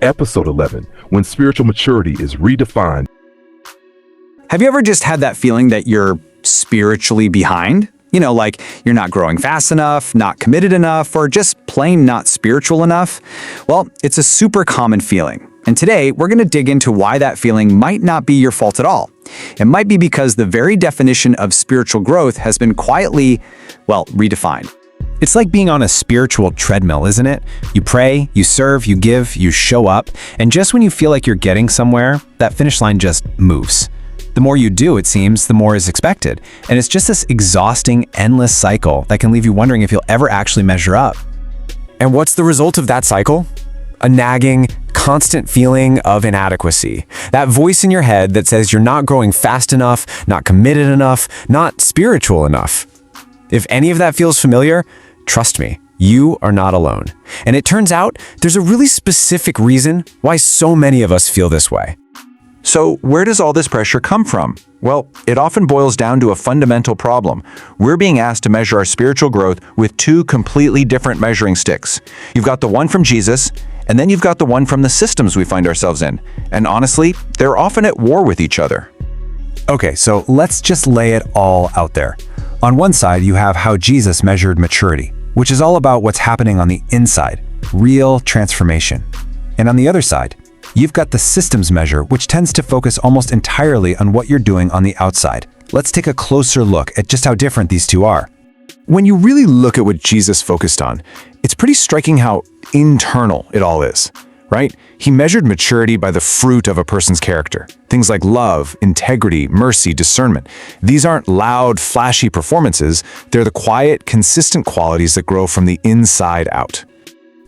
Episode 11, when spiritual maturity is redefined. Have you ever just had that feeling that you're spiritually behind? You know, like you're not growing fast enough, not committed enough, or just plain not spiritual enough? Well, it's a super common feeling. And today, we're going to dig into why that feeling might not be your fault at all. It might be because the very definition of spiritual growth has been quietly, redefined. It's like being on a spiritual treadmill, isn't it? You pray, you serve, you give, you show up, and just when you feel like you're getting somewhere, that finish line just moves. The more you do, it seems, the more is expected. And it's just this exhausting, endless cycle that can leave you wondering if you'll ever actually measure up. And what's the result of that cycle? A nagging, constant feeling of inadequacy. That voice in your head that says you're not growing fast enough, not committed enough, not spiritual enough. If any of that feels familiar, trust me, you are not alone. And it turns out there's a really specific reason why so many of us feel this way. So where does all this pressure come from? Well, it often boils down to a fundamental problem. We're being asked to measure our spiritual growth with two completely different measuring sticks. You've got the one from Jesus, and then you've got the one from the systems we find ourselves in. And honestly, they're often at war with each other. Okay, so let's just lay it all out there. On one side, you have how Jesus measured maturity, which is all about what's happening on the inside, real transformation. And on the other side, you've got the systems measure, which tends to focus almost entirely on what you're doing on the outside. Let's take a closer look at just how different these two are. When you really look at what Jesus focused on, it's pretty striking how internal it all is, right? He measured maturity by the fruit of a person's character. Things like love, integrity, mercy, discernment. These aren't loud, flashy performances. They're the quiet, consistent qualities that grow from the inside out.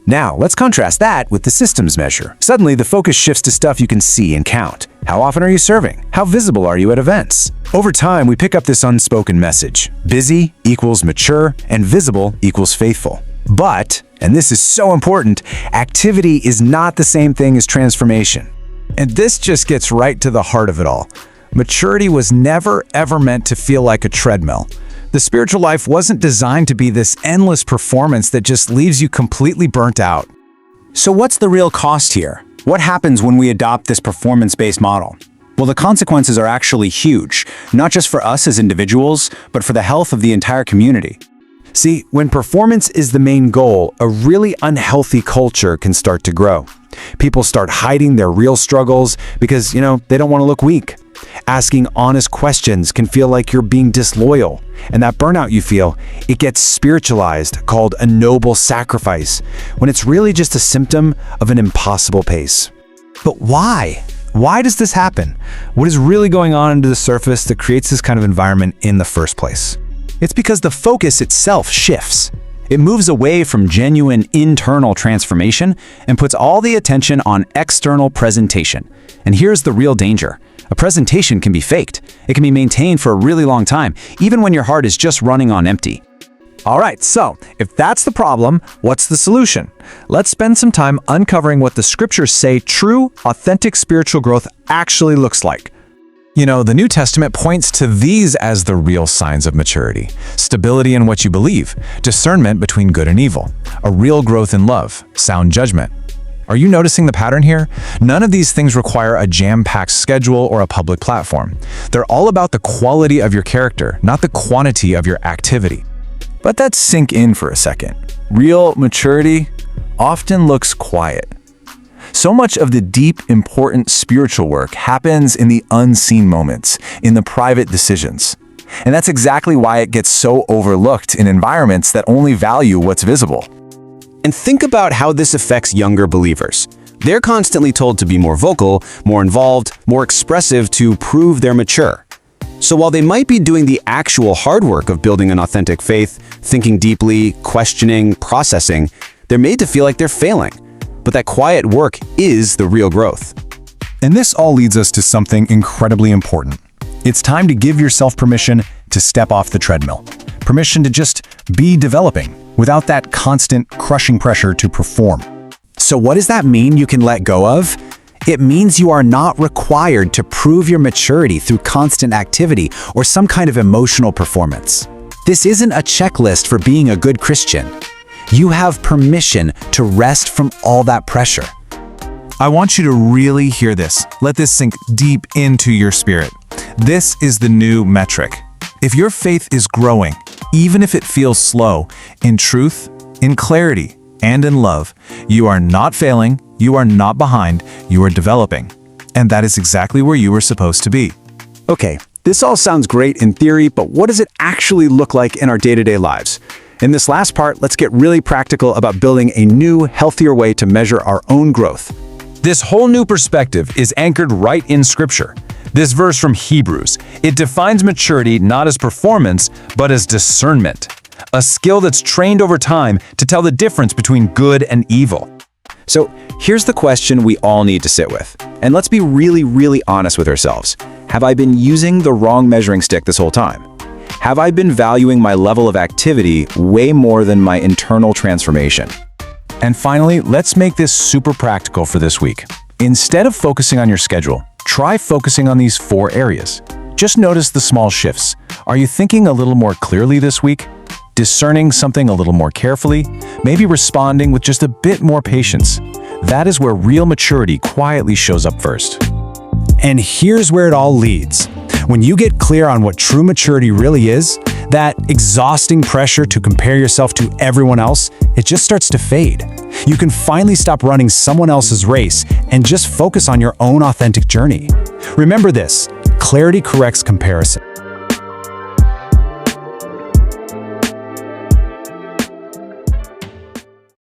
Now, let's contrast that with the systems measure. Suddenly, the focus shifts to stuff you can see and count. How often are you serving? How visible are you at events? Over time, we pick up this unspoken message. Busy equals mature, and visible equals faithful. But, and this is so important, activity is not the same thing as transformation. And this just gets right to the heart of it all. Maturity was never, ever meant to feel like a treadmill. The spiritual life wasn't designed to be this endless performance that just leaves you completely burnt out. So what's the real cost here? What happens when we adopt this performance-based model? Well, the consequences are actually huge, not just for us as individuals, but for the health of the entire community. See, when performance is the main goal, a really unhealthy culture can start to grow. People start hiding their real struggles because, they don't want to look weak. Asking honest questions can feel like you're being disloyal. And that burnout you feel, it gets spiritualized, called a noble sacrifice, when it's really just a symptom of an impossible pace. But why? Why does this happen? What is really going on under the surface that creates this kind of environment in the first place? It's because the focus itself shifts. It moves away from genuine internal transformation and puts all the attention on external presentation. And here's the real danger. A presentation can be faked. It can be maintained for a really long time, even when your heart is just running on empty. All right, so if that's the problem, what's the solution? Let's spend some time uncovering what the scriptures say true, authentic spiritual growth actually looks like. The New Testament points to these as the real signs of maturity. Stability in what you believe, discernment between good and evil, a real growth in love, sound judgment. Are you noticing the pattern here? None of these things require a jam-packed schedule or a public platform. They're all about the quality of your character, not the quantity of your activity. Let that sink in for a second. Real maturity often looks quiet. So much of the deep, important spiritual work happens in the unseen moments, in the private decisions. And that's exactly why it gets so overlooked in environments that only value what's visible. And think about how this affects younger believers. They're constantly told to be more vocal, more involved, more expressive to prove they're mature. So while they might be doing the actual hard work of building an authentic faith, thinking deeply, questioning, processing, they're made to feel like they're failing. But that quiet work is the real growth. And this all leads us to something incredibly important. It's time to give yourself permission to step off the treadmill. Permission to just be developing without that constant crushing pressure to perform. So what does that mean you can let go of? It means you are not required to prove your maturity through constant activity or some kind of emotional performance. This isn't a checklist for being a good Christian. You have permission to rest from all that pressure. I want you to really hear this. Let this sink deep into your spirit. This is the new metric. If your faith is growing, even if it feels slow, in truth, in clarity, and in love, you are not failing, you are not behind, you are developing. And that is exactly where you were supposed to be. Okay, this all sounds great in theory, but what does it actually look like in our day-to-day lives? In this last part, let's get really practical about building a new, healthier way to measure our own growth. This whole new perspective is anchored right in Scripture. This verse from Hebrews, it defines maturity not as performance, but as discernment, a skill that's trained over time to tell the difference between good and evil. So here's the question we all need to sit with. And let's be really, really honest with ourselves. Have I been using the wrong measuring stick this whole time? Have I been valuing my level of activity way more than my internal transformation? And finally, let's make this super practical for this week. Instead of focusing on your schedule, try focusing on these 4 areas. Just notice the small shifts. Are you thinking a little more clearly this week? Discerning something a little more carefully? Maybe responding with just a bit more patience? That is where real maturity quietly shows up first. And here's where it all leads. When you get clear on what true maturity really is, that exhausting pressure to compare yourself to everyone else, it just starts to fade. You can finally stop running someone else's race and just focus on your own authentic journey. Remember this, clarity corrects comparison.